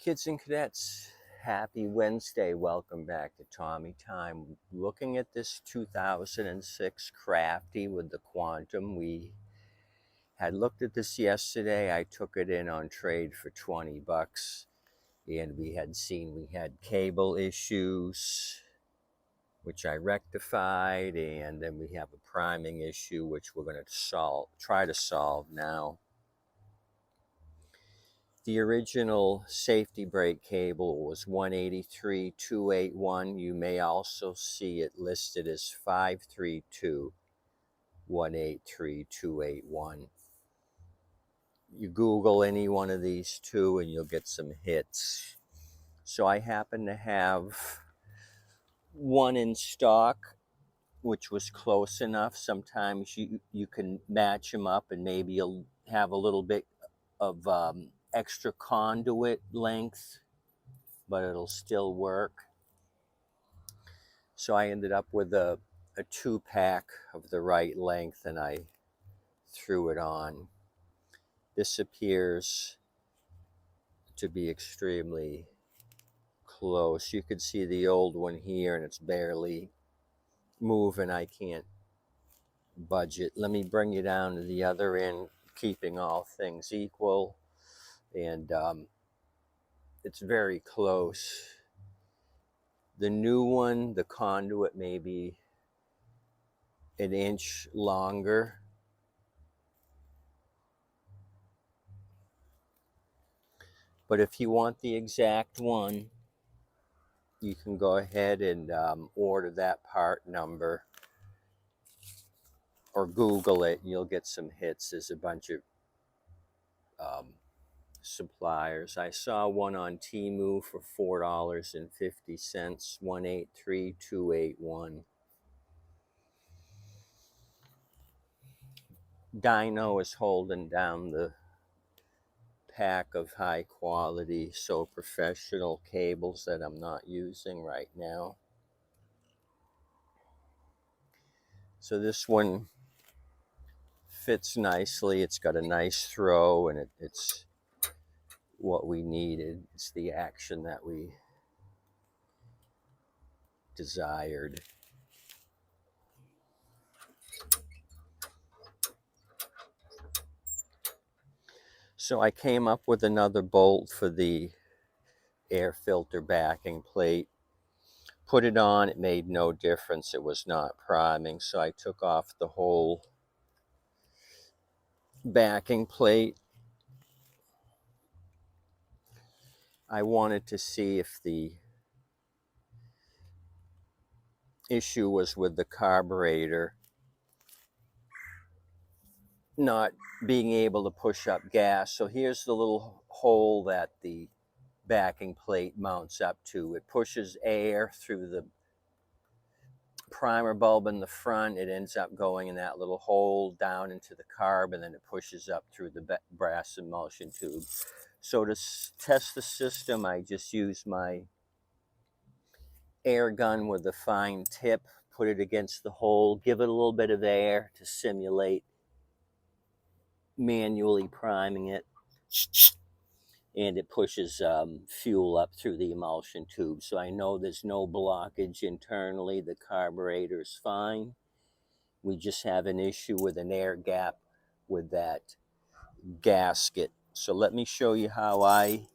Kids and cadets, happy Wednesday. Welcome back to Tommy Time. Looking at this 2006 Crafty with the Quantum. We had looked at this yesterday. I took it in on trade for 20 bucks, and we had seen we had cable issues, which I rectified, and then we have a priming issue which we're going to try to solve now. The original safety brake cable was 183,281. You may also see it listed as 532,183,281. You Google any one of these two and you'll get some hits. So I happen to have one in stock, which was close enough. Sometimes you can match them up and maybe you'll have a little bit of extra conduit length, but it'll still work. So I ended up with a 2-pack of the right length and I threw it on. This appears to be extremely close. You can see the old one here and it's barely moving. I can't budge it. Let me bring you down to the other end, keeping all things equal. And it's very close. The new one, the conduit may be an inch longer. But if you want the exact one, you can go ahead and order that part number or Google it and you'll get some hits. There's a bunch of suppliers. I saw one on Temu for $4.50, 183,281. Dyno is holding down the pack of high quality, so professional cables that I'm not using right now. So this one fits nicely. It's got a nice throw and it's what we needed. It's the action that we desired. So I came up with another bolt for the air filter backing plate. Put it on, it made no difference. It was not priming. So I took off the whole backing plate. I wanted to see if the issue was with the carburetor not being able to push up gas. So here's the little hole that the backing plate mounts up to. It pushes air through the primer bulb in the front. It ends up going in that little hole down into the carb, and then it pushes up through the brass emulsion tube. So to test the system, I just use my air gun with a fine tip, put it against the hole, give it a little bit of air to simulate manually priming it, and it pushes fuel up through the emulsion tube. So I know there's no blockage internally. The carburetor is fine. We just have an issue with an air gap with that gasket. So let me show you how I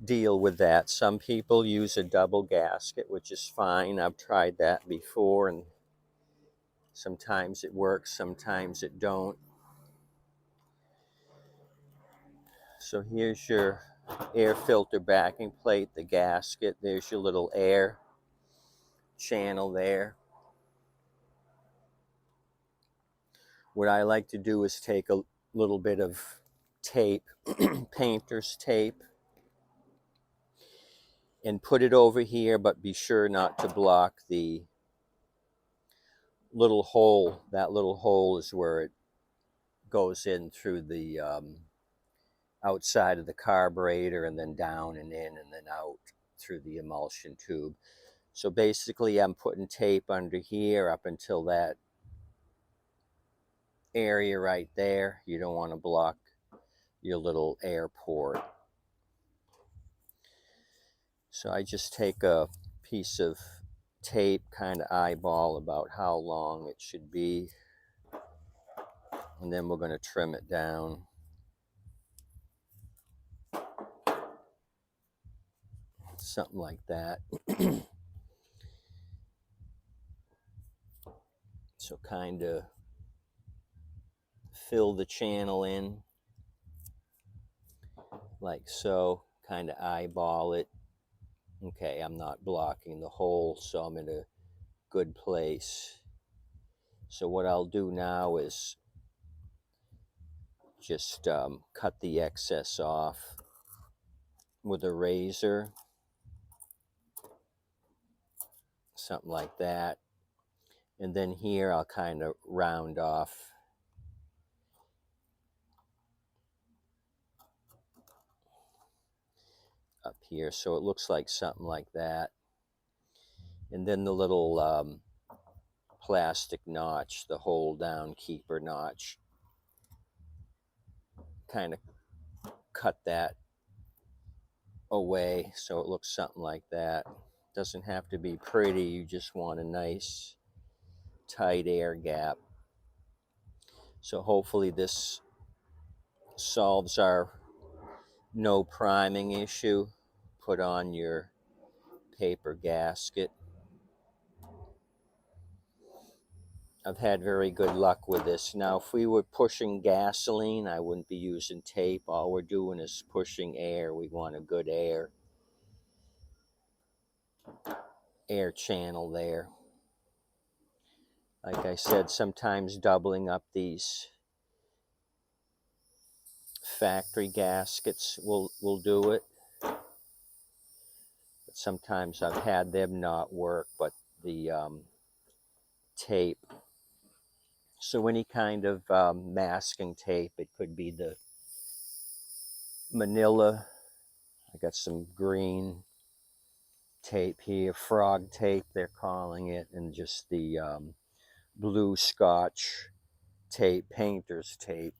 deal with that. Some people use a double gasket, which is fine. I've tried that before, and sometimes it works, sometimes it don't. So here's your air filter backing plate, the gasket. There's your little air channel there. What I like to do is take a little bit of tape, painter's tape, and put it over here, but be sure not to block the little hole. That little hole is where it goes in through the outside of the carburetor and then down and in and then out through the emulsion tube. So basically I'm putting tape under here up until that area right there. You don't want to block your little air port. So I just take a piece of tape, kind of eyeball about how long it should be, and then we're going to trim it down. Something like that. So kind of fill the channel in like so, kind of eyeball it. Okay, I'm not blocking the hole, so I'm in a good place. So what I'll do now is just cut the excess off with a razor, something like that. And then here I'll kind of round off up here so it looks like something like that. And then the little plastic notch, the hold down keeper notch, kind of cut that away so it looks something like that. Doesn't have to be pretty, you just want a nice tight air gap. So hopefully this solves our no priming issue. Put on your paper gasket. I've had very good luck with this. Now, if we were pushing gasoline, I wouldn't be using tape. All we're doing is pushing air. We want a good air channel there. Like I said, sometimes doubling up these factory gaskets will do it. But sometimes I've had them not work, but the tape. So any kind of masking tape, it could be the manila. I got some green tape here, frog tape they're calling it, and just the blue Scotch tape, painter's tape.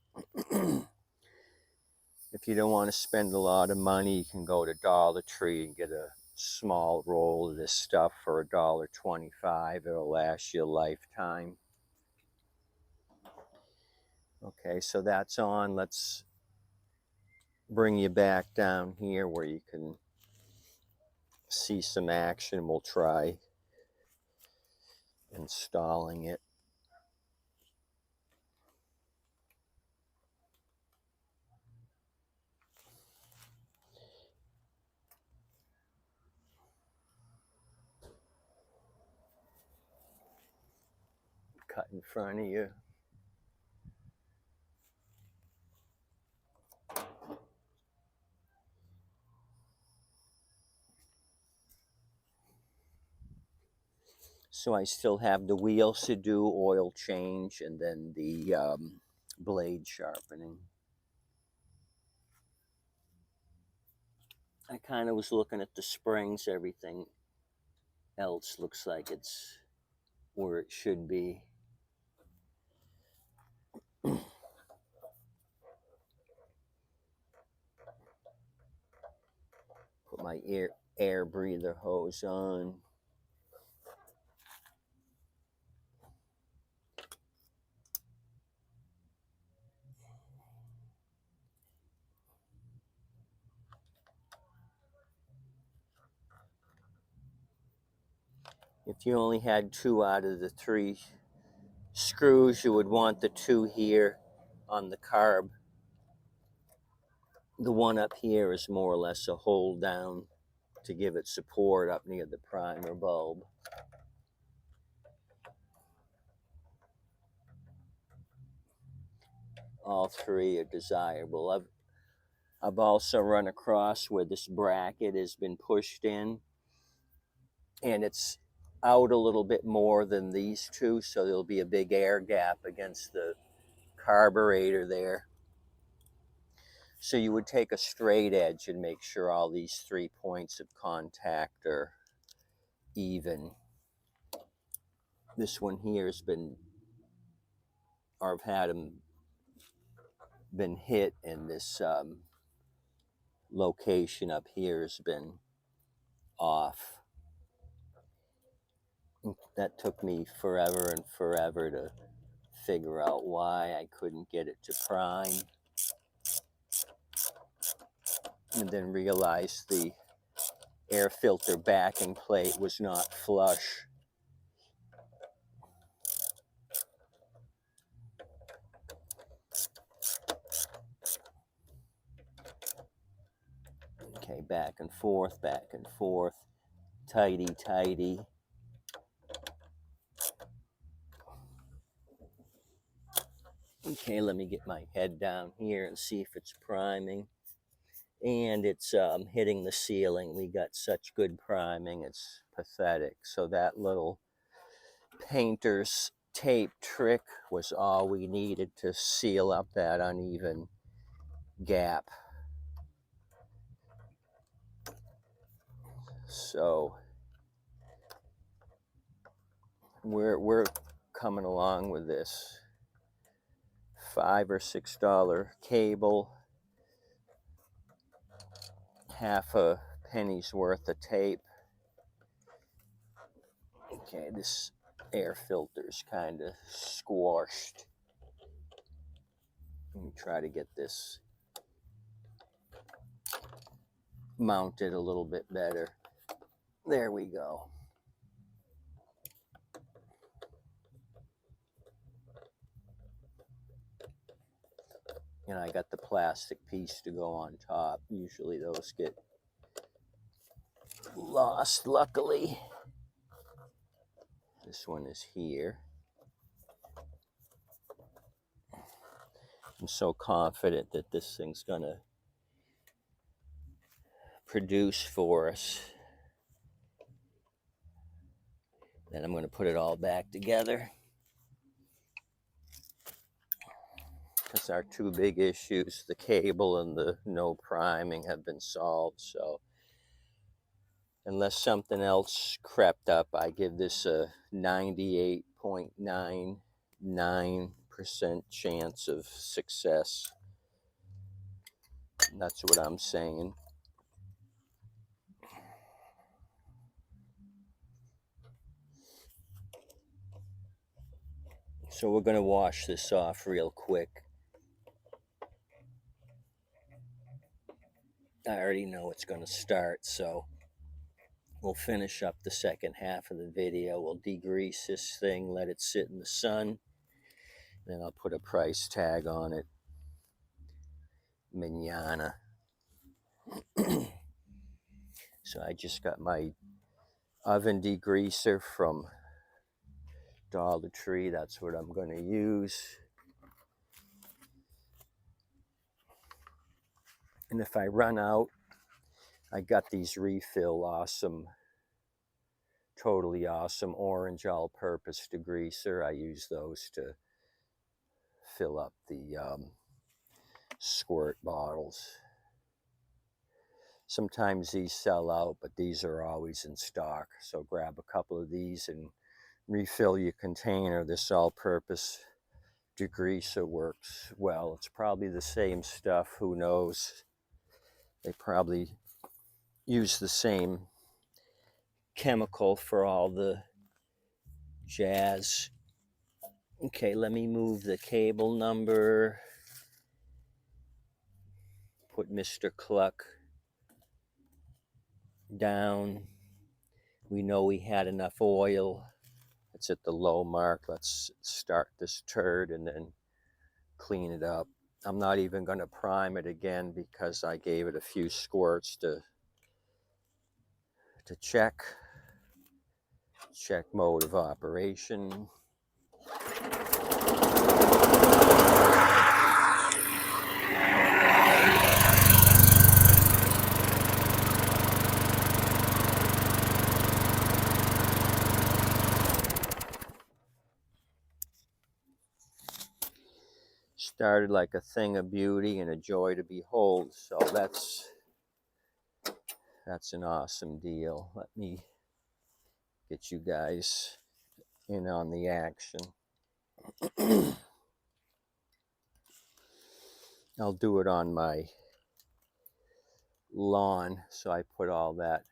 If you don't want to spend a lot of money, you can go to Dollar Tree and get a small roll of this stuff for $1.25. It'll last you a lifetime. Okay, so that's on. Let's bring you back down here where you can see some action. We'll try installing it. Cut in front of you. So I still have the wheels to do, oil change, and then the blade sharpening. I kind of was looking at the springs. Everything else looks like it's where it should be. Put my air breather hose on. If you only had 2 out of the 3 screws, you would want the 2 here on the carb. The one up here is more or less a hold down to give it support up near the primer bulb. All 3 are desirable. I've also run across where this bracket has been pushed in and it's out a little bit more than these 2, so there'll be a big air gap against the carburetor there. So you would take a straight edge and make sure all these 3 points of contact are even. This one here has been, or I've had them been hit, and this location up here has been off. That took me forever and forever to figure out why I couldn't get it to prime, and then realized the air filter backing plate was not flush. Okay, back and forth, tighty, tighty. Okay, let me get my head down here and see if it's priming. And it's hitting the ceiling. We got such good priming, it's pathetic. So that little painter's tape trick was all we needed to seal up that uneven gap. So we're coming along with this. $5 or $6 cable, half a penny's worth of tape. Okay, this air filter's kind of squashed. Let me try to get this mounted a little bit better. There we go. And I got the plastic piece to go on top. Usually those get lost, luckily. This one is here. I'm so confident that this thing's gonna produce for us. Then I'm gonna put it all back together, because our two big issues, the cable and the no priming, have been solved. So unless something else crept up, I give this a 98.99% chance of success. And that's what I'm saying. So we're going to wash this off real quick. I already know it's going to start, so we'll finish up the second half of the video. We'll degrease this thing, let it sit in the sun, then I'll put a price tag on it. Manana. So I just got my oven degreaser from Dollar Tree. That's what I'm going to use. And if I run out, I got these refill awesome, totally awesome orange all-purpose degreaser. I use those to fill up the squirt bottles. Sometimes these sell out, but these are always in stock. So grab a couple of these and refill your container. This all-purpose degreaser works well. It's probably the same stuff, who knows? They probably use the same chemical for all the jazz. Okay, let me move the cable number. Put Mr. Cluck down. We know we had enough oil. It's at the low mark. Let's start this turd and then clean it up. I'm not even going to prime it again because I gave it a few squirts to check mode of operation. Started like a thing of beauty and a joy to behold. So that's an awesome deal. Let me get you guys in on the action. I'll do it on my lawn, so I put all that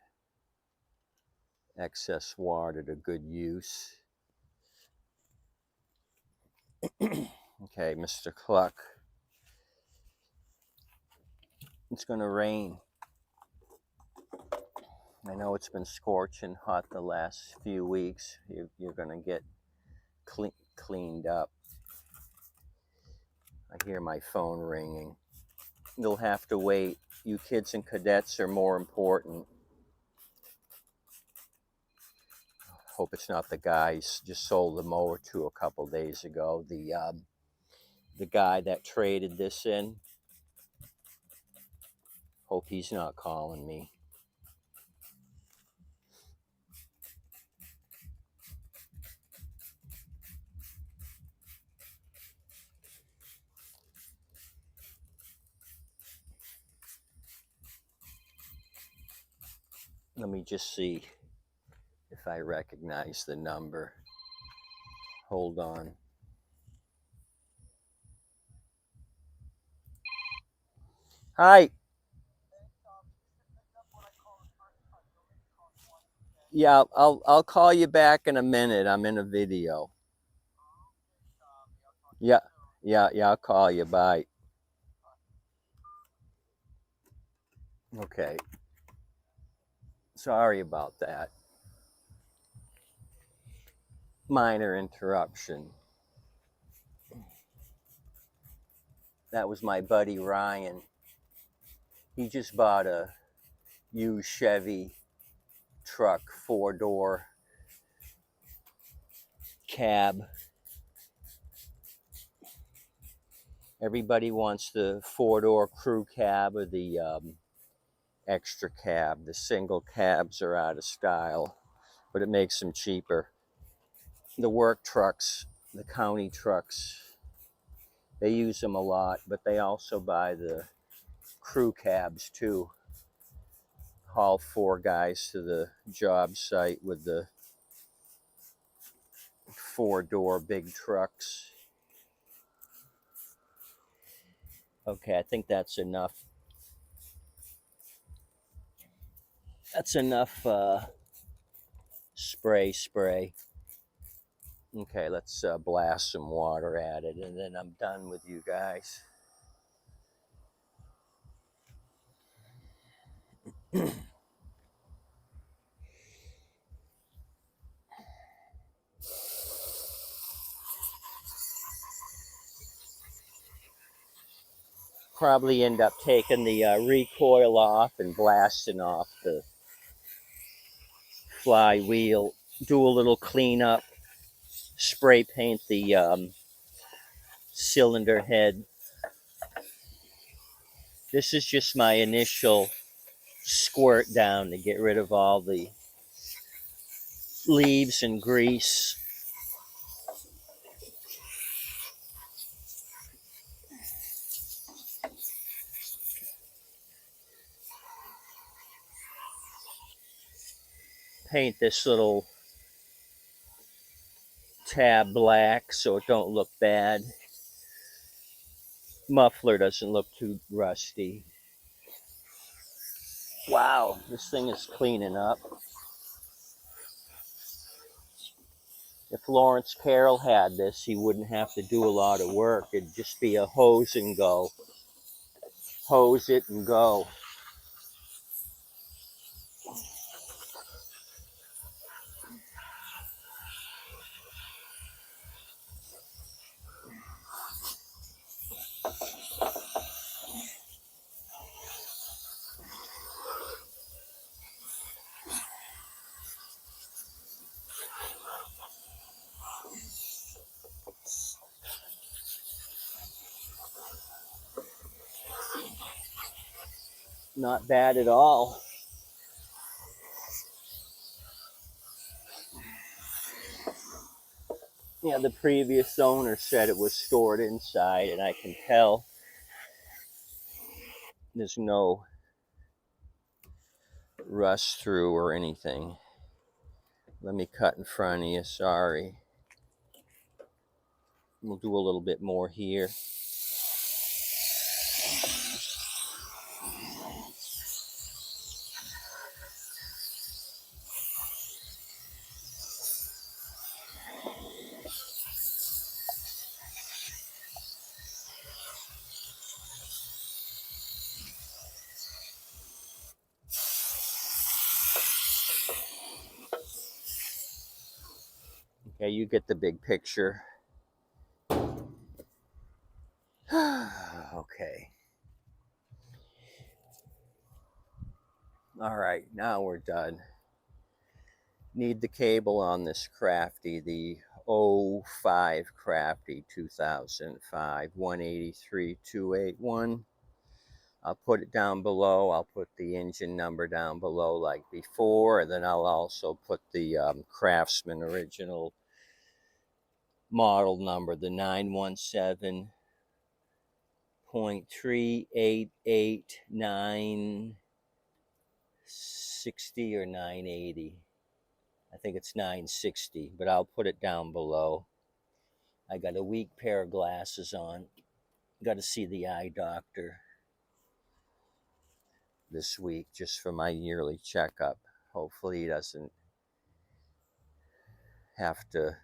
excess water to good use. Okay, Mr. Cluck. It's going to rain. I know it's been scorching hot the last few weeks. You're going to get cleaned up. I hear my phone ringing. You'll have to wait. You kids and cadets are more important. Hope it's not the guy just sold the mower to a couple days ago. The guy that traded this in. Hope he's not calling me. Let me just see if I recognize the number. Hold on. Hi. Yeah, I'll call you back in a minute. I'm in a video. Yeah, yeah, I'll call you. Bye. Okay. Sorry about that. Minor interruption. That was my buddy Ryan. He just bought a used Chevy truck, 4-door cab. Everybody wants the 4-door crew cab or the extra cab. The single cabs are out of style, but it makes them cheaper. The work trucks, the county trucks, they use them a lot, but they also buy the crew cabs too. Haul 4 guys to the job site with the 4-door big trucks. Okay, I think that's enough. That's enough spray. Okay, let's blast some water at it, and then I'm done with you guys. Probably end up taking the recoil off and blasting off the flywheel. Do a little cleanup. Spray paint the cylinder head. This is just my initial squirt down to get rid of all the leaves and grease. Paint this little tab black so it don't look bad. Muffler doesn't look too rusty. Wow, this thing is cleaning up. If Lawrence Carroll had this, he wouldn't have to do a lot of work. It'd just be a hose and go. Hose it and go. Not bad at all. Yeah, the previous owner said it was stored inside, and I can tell there's no rust through or anything. Let me cut in front of you, sorry. We'll do a little bit more here. Okay, you get the big picture. Okay. All right, now we're done. Need the cable on this Crafty, the '05 Crafty 2005 183281. I'll put it down below. I'll put the engine number down below like before, and then I'll also put the Craftsman original model number, the 917.388960 or 980. I think it's 960, but I'll put it down below. I got a weak pair of glasses on. Got to see the eye doctor this week just for my yearly checkup. Hopefully he doesn't have to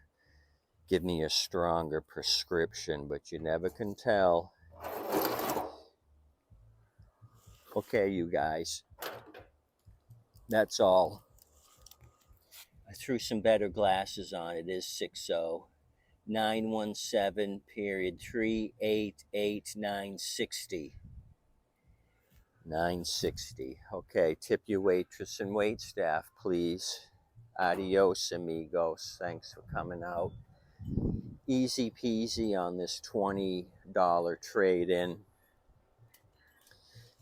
give me a stronger prescription, but you never can tell. Okay, you guys, that's all. I threw some better glasses on. It is 60 917 period 388960. 960. Okay, tip your waitress and wait staff, please. Adios, amigos. Thanks for coming out. Easy peasy on this $20 trade in.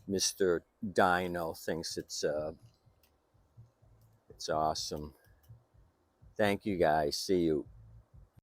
Mr. Dino thinks it's awesome. Thank you guys. See you.